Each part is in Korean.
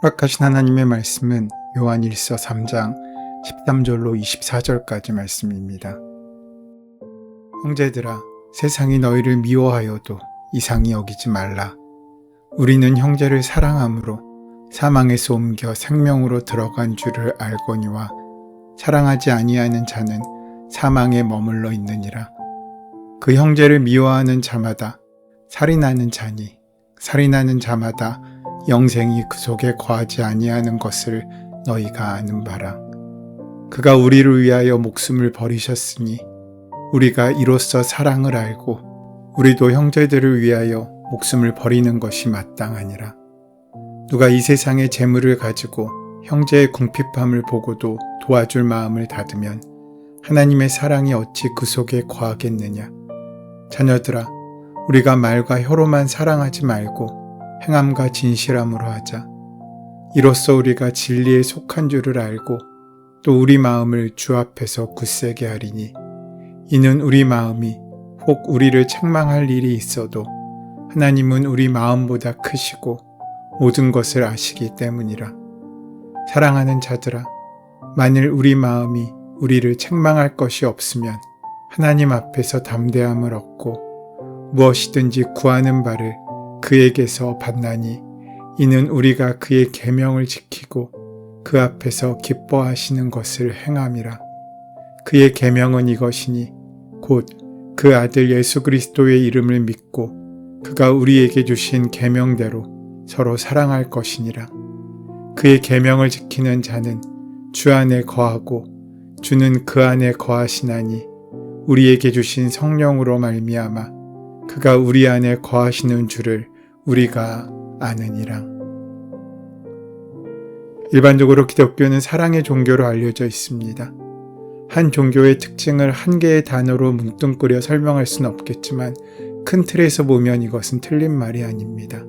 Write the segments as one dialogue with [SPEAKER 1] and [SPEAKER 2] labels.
[SPEAKER 1] 허락하신 하나님의 말씀은 요한일서 3장 13절로 24절까지 말씀입니다. 형제들아, 세상이 너희를 미워하여도 이상히 여기지 말라. 우리는 형제를 사랑함으로 사망에서 옮겨 생명으로 들어간 줄을 알거니와 사랑하지 아니하는 자는 사망에 머물러 있느니라. 그 형제를 미워하는 자마다 살인하는 자니 살인하는 자마다 영생이 그 속에 거하지 아니하는 것을 너희가 아는 바라. 그가 우리를 위하여 목숨을 버리셨으니 우리가 이로써 사랑을 알고 우리도 형제들을 위하여 목숨을 버리는 것이 마땅하니라. 누가 이 세상의 재물을 가지고 형제의 궁핍함을 보고도 도와줄 마음을 닫으면 하나님의 사랑이 어찌 그 속에 거하겠느냐. 자녀들아, 우리가 말과 혀로만 사랑하지 말고 행함과 진실함으로 하자. 이로써 우리가 진리에 속한 줄을 알고 또 우리 마음을 주 앞에서 굳세게 하리니 이는 우리 마음이 혹 우리를 책망할 일이 있어도 하나님은 우리 마음보다 크시고 모든 것을 아시기 때문이라. 사랑하는 자들아, 만일 우리 마음이 우리를 책망할 것이 없으면 하나님 앞에서 담대함을 얻고 무엇이든지 구하는 바를 그에게서 받나니 이는 우리가 그의 계명을 지키고 그 앞에서 기뻐하시는 것을 행함이라. 그의 계명은 이것이니 곧 그 아들 예수 그리스도의 이름을 믿고 그가 우리에게 주신 계명대로 서로 사랑할 것이니라. 그의 계명을 지키는 자는 주 안에 거하고 주는 그 안에 거하시나니 우리에게 주신 성령으로 말미암아 그가 우리 안에 거하시는 줄을 우리가 아느니라. 일반적으로 기독교는 사랑의 종교로 알려져 있습니다. 한 종교의 특징을 한 개의 단어로 뭉뚱그려 설명할 수는 없겠지만 큰 틀에서 보면 이것은 틀린 말이 아닙니다.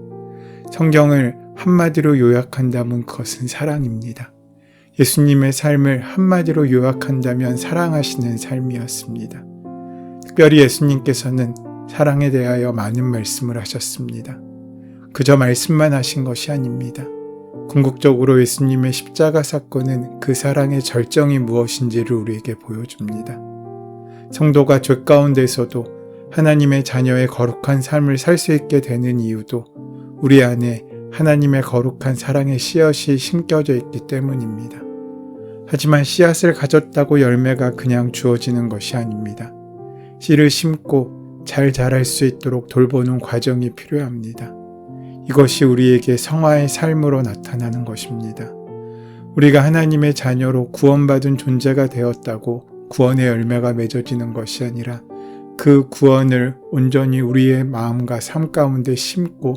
[SPEAKER 1] 성경을 한마디로 요약한다면 그것은 사랑입니다. 예수님의 삶을 한마디로 요약한다면 사랑하시는 삶이었습니다. 특별히 예수님께서는 사랑에 대하여 많은 말씀을 하셨습니다. 그저 말씀만 하신 것이 아닙니다. 궁극적으로 예수님의 십자가 사건은 그 사랑의 절정이 무엇인지를 우리에게 보여줍니다. 성도가 죄 가운데서도 하나님의 자녀의 거룩한 삶을 살 수 있게 되는 이유도 우리 안에 하나님의 거룩한 사랑의 씨앗이 심겨져 있기 때문입니다. 하지만 씨앗을 가졌다고 열매가 그냥 주어지는 것이 아닙니다. 씨를 심고 잘 자랄 수 있도록 돌보는 과정이 필요합니다. 이것이 우리에게 성화의 삶으로 나타나는 것입니다. 우리가 하나님의 자녀로 구원받은 존재가 되었다고 구원의 열매가 맺어지는 것이 아니라 그 구원을 온전히 우리의 마음과 삶 가운데 심고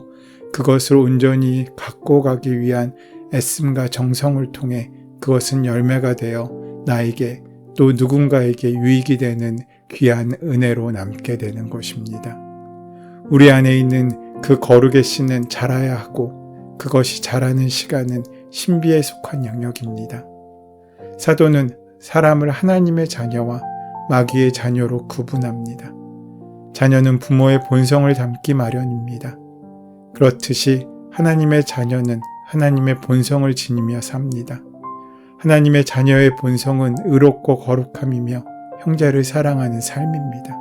[SPEAKER 1] 그것을 온전히 갖고 가기 위한 애씀과 정성을 통해 그것은 열매가 되어 나에게 또 누군가에게 유익이 되는 귀한 은혜로 남게 되는 것입니다. 우리 안에 있는 그 거룩의 씨는 자라야 하고 그것이 자라는 시간은 신비에 속한 영역입니다. 사도는 사람을 하나님의 자녀와 마귀의 자녀로 구분합니다. 자녀는 부모의 본성을 담기 마련입니다. 그렇듯이 하나님의 자녀는 하나님의 본성을 지니며 삽니다. 하나님의 자녀의 본성은 의롭고 거룩함이며 형제를 사랑하는 삶입니다.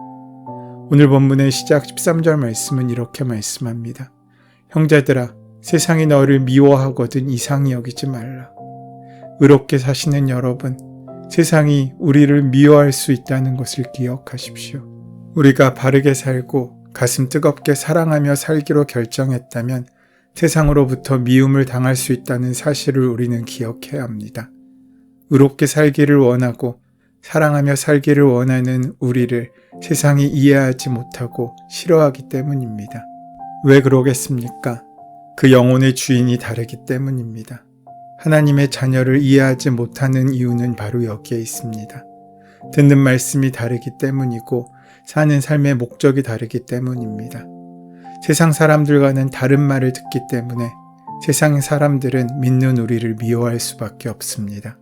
[SPEAKER 1] 오늘 본문의 시작 13절 말씀은 이렇게 말씀합니다. 형제들아, 세상이 너를 미워하거든 이상히 여기지 말라. 의롭게 사시는 여러분, 세상이 우리를 미워할 수 있다는 것을 기억하십시오. 우리가 바르게 살고 가슴 뜨겁게 사랑하며 살기로 결정했다면 세상으로부터 미움을 당할 수 있다는 사실을 우리는 기억해야 합니다. 의롭게 살기를 원하고 사랑하며 살기를 원하는 우리를 세상이 이해하지 못하고 싫어하기 때문입니다. 왜 그러겠습니까? 그 영혼의 주인이 다르기 때문입니다. 하나님의 자녀를 이해하지 못하는 이유는 바로 여기에 있습니다. 듣는 말씀이 다르기 때문이고 사는 삶의 목적이 다르기 때문입니다. 세상 사람들과는 다른 말을 듣기 때문에 세상 사람들은 믿는 우리를 미워할 수밖에 없습니다.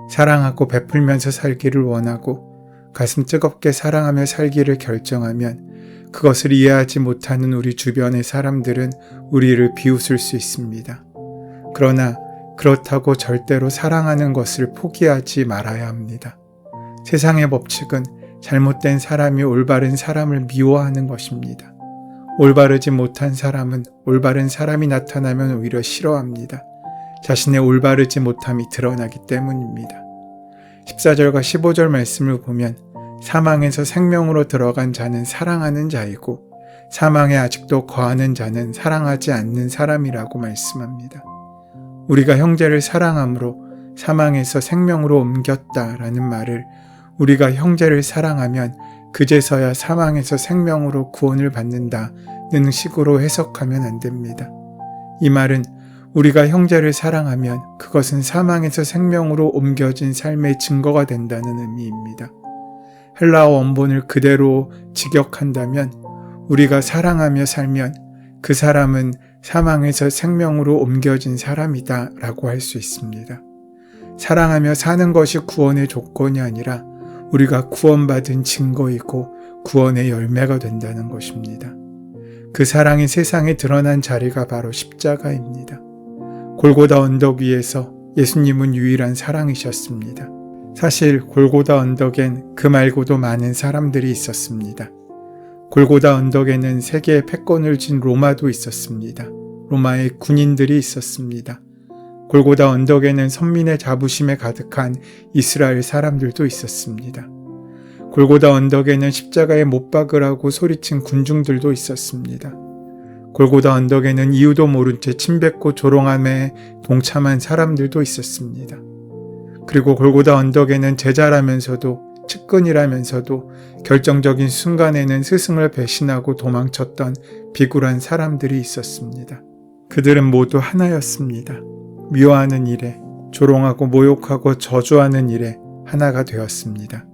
[SPEAKER 1] 사랑하고 베풀면서 살기를 원하고 가슴 뜨겁게 사랑하며 살기를 결정하면 그것을 이해하지 못하는 우리 주변의 사람들은 우리를 비웃을 수 있습니다. 그러나 그렇다고 절대로 사랑하는 것을 포기하지 말아야 합니다. 세상의 법칙은 잘못된 사람이 올바른 사람을 미워하는 것입니다. 올바르지 못한 사람은 올바른 사람이 나타나면 오히려 싫어합니다. 자신의 올바르지 못함이 드러나기 때문입니다. 14절과 15절 말씀을 보면 사망에서 생명으로 들어간 자는 사랑하는 자이고 사망에 아직도 거하는 자는 사랑하지 않는 사람이라고 말씀합니다. 우리가 형제를 사랑함으로 사망에서 생명으로 옮겼다라는 말을 우리가 형제를 사랑하면 그제서야 사망에서 생명으로 구원을 받는다는 식으로 해석하면 안 됩니다. 이 말은 우리가 형제를 사랑하면 그것은 사망에서 생명으로 옮겨진 삶의 증거가 된다는 의미입니다. 헬라어 원본을 그대로 직역한다면 우리가 사랑하며 살면 그 사람은 사망에서 생명으로 옮겨진 사람이다 라고 할 수 있습니다. 사랑하며 사는 것이 구원의 조건이 아니라 우리가 구원받은 증거이고 구원의 열매가 된다는 것입니다. 그 사랑이 세상에 드러난 자리가 바로 십자가입니다. 골고다 언덕 위에서 예수님은 유일한 사랑이셨습니다. 사실 골고다 언덕엔 그 말고도 많은 사람들이 있었습니다. 골고다 언덕에는 세계의 패권을 쥔 로마도 있었습니다. 로마의 군인들이 있었습니다. 골고다 언덕에는 선민의 자부심에 가득한 이스라엘 사람들도 있었습니다. 골고다 언덕에는 십자가에 못 박으라고 소리친 군중들도 있었습니다. 골고다 언덕에는 이유도 모른 채 침뱉고 조롱함에 동참한 사람들도 있었습니다. 그리고 골고다 언덕에는 제자라면서도 측근이라면서도 결정적인 순간에는 스승을 배신하고 도망쳤던 비굴한 사람들이 있었습니다. 그들은 모두 하나였습니다. 미워하는 일에, 조롱하고 모욕하고 저주하는 일에 하나가 되었습니다.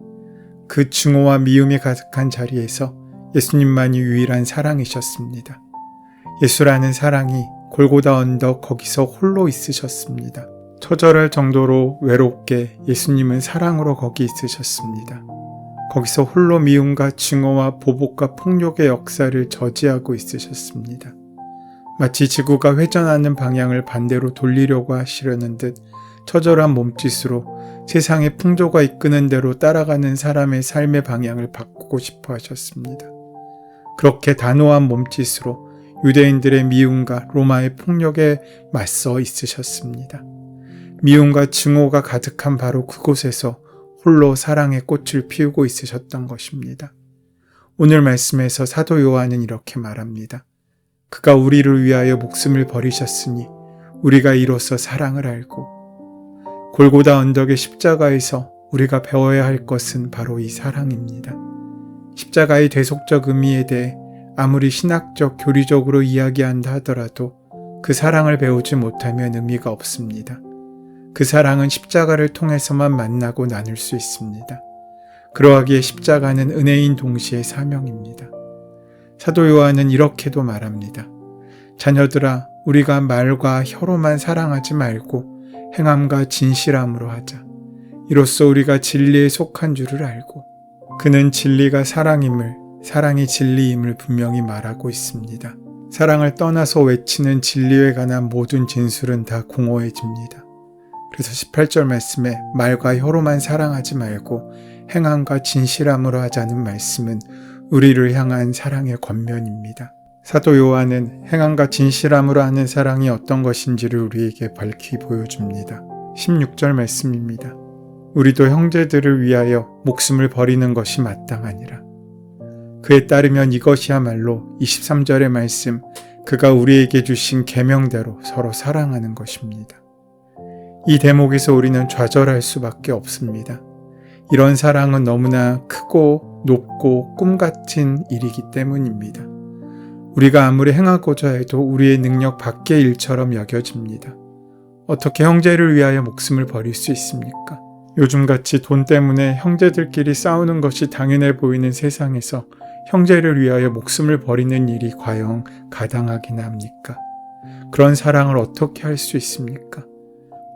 [SPEAKER 1] 그 증오와 미움이 가득한 자리에서 예수님만이 유일한 사랑이셨습니다. 예수라는 사랑이 골고다 언덕 거기서 홀로 있으셨습니다. 처절할 정도로 외롭게 예수님은 사랑으로 거기 있으셨습니다. 거기서 홀로 미움과 증오와 보복과 폭력의 역사를 저지하고 있으셨습니다. 마치 지구가 회전하는 방향을 반대로 돌리려고 하시려는 듯 처절한 몸짓으로 세상의 풍조가 이끄는 대로 따라가는 사람의 삶의 방향을 바꾸고 싶어 하셨습니다. 그렇게 단호한 몸짓으로 유대인들의 미움과 로마의 폭력에 맞서 있으셨습니다. 미움과 증오가 가득한 바로 그곳에서 홀로 사랑의 꽃을 피우고 있으셨던 것입니다. 오늘 말씀에서 사도 요한은 이렇게 말합니다. 그가 우리를 위하여 목숨을 버리셨으니 우리가 이로써 사랑을 알고 골고다 언덕의 십자가에서 우리가 배워야 할 것은 바로 이 사랑입니다. 십자가의 대속적 의미에 대해 아무리 신학적, 교리적으로 이야기한다 하더라도 그 사랑을 배우지 못하면 의미가 없습니다. 그 사랑은 십자가를 통해서만 만나고 나눌 수 있습니다. 그러하기에 십자가는 은혜인 동시에 사명입니다. 사도 요한은 이렇게도 말합니다. 자녀들아, 우리가 말과 혀로만 사랑하지 말고 행함과 진실함으로 하자. 이로써 우리가 진리에 속한 줄을 알고 그는 진리가 사랑임을, 사랑이 진리임을 분명히 말하고 있습니다. 사랑을 떠나서 외치는 진리에 관한 모든 진술은 다 공허해집니다. 그래서 18절 말씀에 말과 혀로만 사랑하지 말고 행함과 진실함으로 하자는 말씀은 우리를 향한 사랑의 권면입니다. 사도 요한은 행함과 진실함으로 하는 사랑이 어떤 것인지를 우리에게 밝히 보여줍니다. 16절 말씀입니다. 우리도 형제들을 위하여 목숨을 버리는 것이 마땅하니라. 그에 따르면 이것이야말로 23절의 말씀, 그가 우리에게 주신 계명대로 서로 사랑하는 것입니다. 이 대목에서 우리는 좌절할 수밖에 없습니다. 이런 사랑은 너무나 크고 높고 꿈같은 일이기 때문입니다. 우리가 아무리 행하고자 해도 우리의 능력 밖의 일처럼 여겨집니다. 어떻게 형제를 위하여 목숨을 버릴 수 있습니까? 요즘같이 돈 때문에 형제들끼리 싸우는 것이 당연해 보이는 세상에서 형제를 위하여 목숨을 버리는 일이 과연 가당하기나 합니까? 그런 사랑을 어떻게 할 수 있습니까?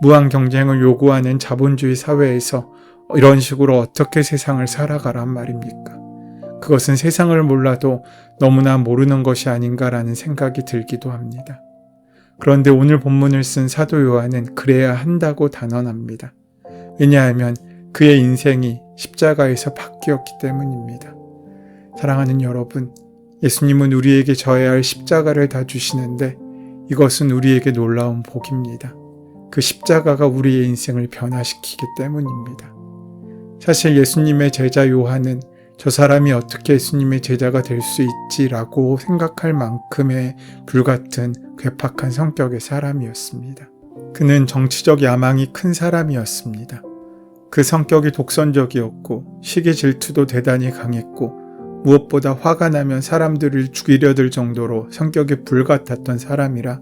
[SPEAKER 1] 무한 경쟁을 요구하는 자본주의 사회에서 이런 식으로 어떻게 세상을 살아가란 말입니까? 그것은 세상을 몰라도 너무나 모르는 것이 아닌가라는 생각이 들기도 합니다. 그런데 오늘 본문을 쓴 사도 요한은 그래야 한다고 단언합니다. 왜냐하면 그의 인생이 십자가에서 바뀌었기 때문입니다. 사랑하는 여러분, 예수님은 우리에게 져야 할 십자가를 다 주시는데 이것은 우리에게 놀라운 복입니다. 그 십자가가 우리의 인생을 변화시키기 때문입니다. 사실 예수님의 제자 요한은 저 사람이 어떻게 예수님의 제자가 될 수 있지라고 생각할 만큼의 불같은 괴팍한 성격의 사람이었습니다. 그는 정치적 야망이 큰 사람이었습니다. 그 성격이 독선적이었고 시기 질투도 대단히 강했고 무엇보다 화가 나면 사람들을 죽이려 들 정도로 성격이 불같았던 사람이라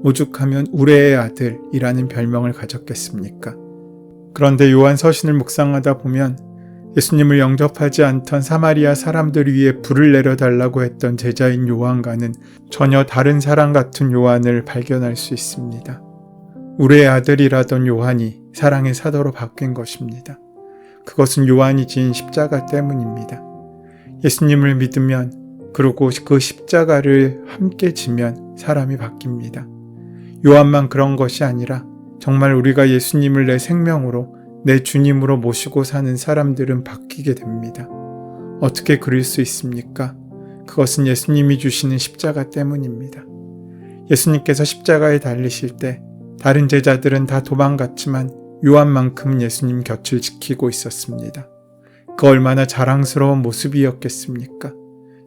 [SPEAKER 1] 오죽하면 우레의 아들이라는 별명을 가졌겠습니까? 그런데 요한 서신을 묵상하다 보면 예수님을 영접하지 않던 사마리아 사람들 위에 불을 내려달라고 했던 제자인 요한과는 전혀 다른 사람 같은 요한을 발견할 수 있습니다. 우레의 아들이라던 요한이 사랑의 사도로 바뀐 것입니다. 그것은 요한이 지은 십자가 때문입니다. 예수님을 믿으면 그리고 그 십자가를 함께 지면 사람이 바뀝니다. 요한만 그런 것이 아니라 정말 우리가 예수님을 내 생명으로 내 주님으로 모시고 사는 사람들은 바뀌게 됩니다. 어떻게 그럴 수 있습니까? 그것은 예수님이 주시는 십자가 때문입니다. 예수님께서 십자가에 달리실 때 다른 제자들은 다 도망갔지만 요한만큼 예수님 곁을 지키고 있었습니다. 그 얼마나 자랑스러운 모습이었겠습니까?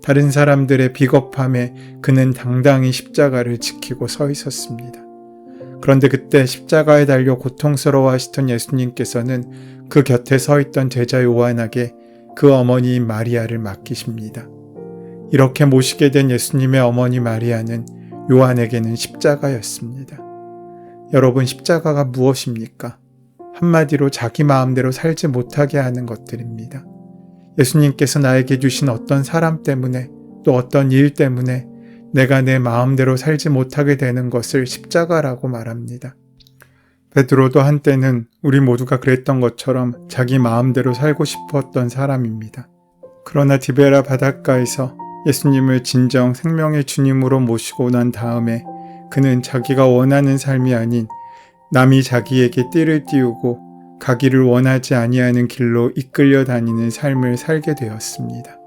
[SPEAKER 1] 다른 사람들의 비겁함에 그는 당당히 십자가를 지키고 서 있었습니다. 그런데 그때 십자가에 달려 고통스러워하시던 예수님께서는 그 곁에 서 있던 제자 요한에게 그 어머니인 마리아를 맡기십니다. 이렇게 모시게 된 예수님의 어머니 마리아는 요한에게는 십자가였습니다. 여러분, 십자가가 무엇입니까? 한마디로 자기 마음대로 살지 못하게 하는 것들입니다. 예수님께서 나에게 주신 어떤 사람 때문에 또 어떤 일 때문에 내가 내 마음대로 살지 못하게 되는 것을 십자가라고 말합니다. 베드로도 한때는 우리 모두가 그랬던 것처럼 자기 마음대로 살고 싶었던 사람입니다. 그러나 디베라 바닷가에서 예수님을 진정 생명의 주님으로 모시고 난 다음에 그는 자기가 원하는 삶이 아닌 남이 자기에게 띠를 띄우고 가기를 원하지 아니하는 길로 이끌려 다니는 삶을 살게 되었습니다.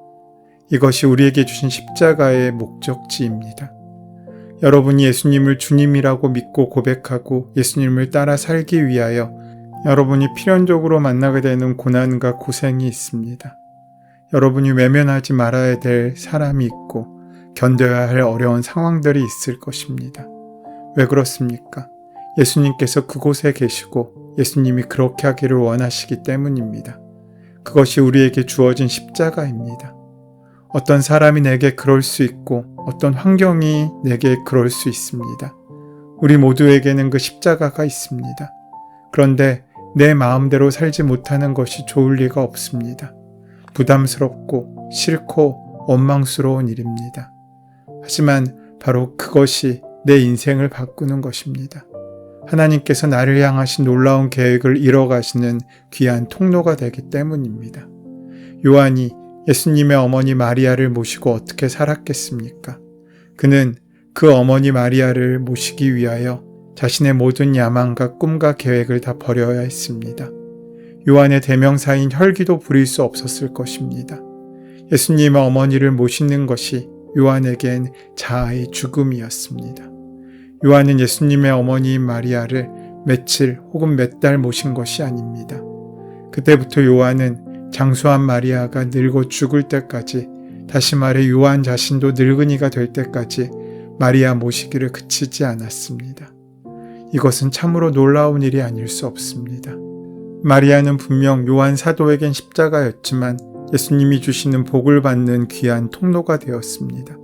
[SPEAKER 1] 이것이 우리에게 주신 십자가의 목적지입니다. 여러분이 예수님을 주님이라고 믿고 고백하고 예수님을 따라 살기 위하여 여러분이 필연적으로 만나게 되는 고난과 고생이 있습니다. 여러분이 외면하지 말아야 될 사람이 있고 견뎌야 할 어려운 상황들이 있을 것입니다. 왜 그렇습니까? 예수님께서 그곳에 계시고 예수님이 그렇게 하기를 원하시기 때문입니다. 그것이 우리에게 주어진 십자가입니다. 어떤 사람이 내게 그럴 수 있고 어떤 환경이 내게 그럴 수 있습니다. 우리 모두에게는 그 십자가가 있습니다. 그런데 내 마음대로 살지 못하는 것이 좋을 리가 없습니다. 부담스럽고 싫고 원망스러운 일입니다. 하지만 바로 그것이 내 인생을 바꾸는 것입니다. 하나님께서 나를 향하신 놀라운 계획을 이뤄가시는 귀한 통로가 되기 때문입니다. 요한이 예수님의 어머니 마리아를 모시고 어떻게 살았겠습니까? 그는 그 어머니 마리아를 모시기 위하여 자신의 모든 야망과 꿈과 계획을 다 버려야 했습니다. 요한의 대명사인 혈기도 부릴 수 없었을 것입니다. 예수님의 어머니를 모시는 것이 요한에겐 자아의 죽음이었습니다. 요한은 예수님의 어머니인 마리아를 며칠 혹은 몇 달 모신 것이 아닙니다. 그때부터 요한은 장수한 마리아가 늙어 죽을 때까지, 다시 말해 요한 자신도 늙은이가 될 때까지 마리아 모시기를 그치지 않았습니다. 이것은 참으로 놀라운 일이 아닐 수 없습니다. 마리아는 분명 요한 사도에겐 십자가였지만 예수님이 주시는 복을 받는 귀한 통로가 되었습니다.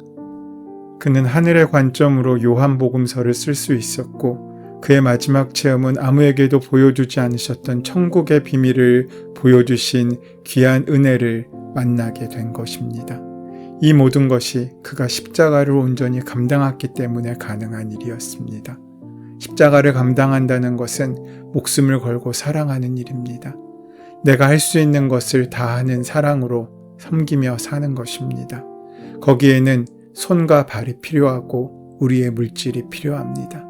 [SPEAKER 1] 그는 하늘의 관점으로 요한복음서를 쓸 수 있었고 그의 마지막 체험은 아무에게도 보여주지 않으셨던 천국의 비밀을 보여주신 귀한 은혜를 만나게 된 것입니다. 이 모든 것이 그가 십자가를 온전히 감당했기 때문에 가능한 일이었습니다. 십자가를 감당한다는 것은 목숨을 걸고 사랑하는 일입니다. 내가 할 수 있는 것을 다하는 사랑으로 섬기며 사는 것입니다. 거기에는 손과 발이 필요하고 우리의 물질이 필요합니다.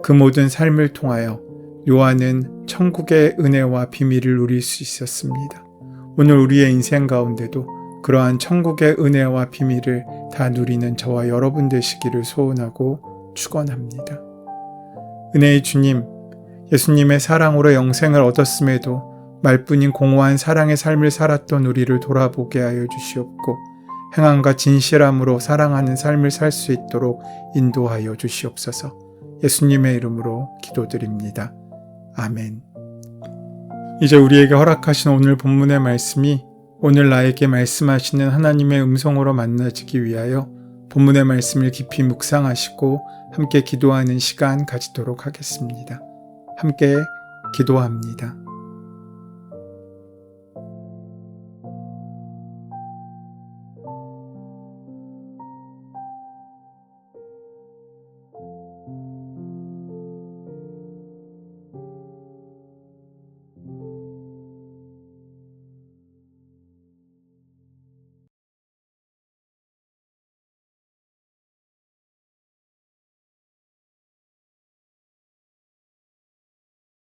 [SPEAKER 1] 그 모든 삶을 통하여 요한은 천국의 은혜와 비밀을 누릴 수 있었습니다. 오늘 우리의 인생 가운데도 그러한 천국의 은혜와 비밀을 다 누리는 저와 여러분 되시기를 소원하고 축원합니다. 은혜의 주님, 예수님의 사랑으로 영생을 얻었음에도 말뿐인 공허한 사랑의 삶을 살았던 우리를 돌아보게 하여 주시옵고 행함과 진실함으로 사랑하는 삶을 살 수 있도록 인도하여 주시옵소서. 예수님의 이름으로 기도드립니다. 아멘. 이제 우리에게 허락하신 오늘 본문의 말씀이 오늘 나에게 말씀하시는 하나님의 음성으로 만나지기 위하여 본문의 말씀을 깊이 묵상하시고 함께 기도하는 시간 가지도록 하겠습니다. 함께 기도합니다.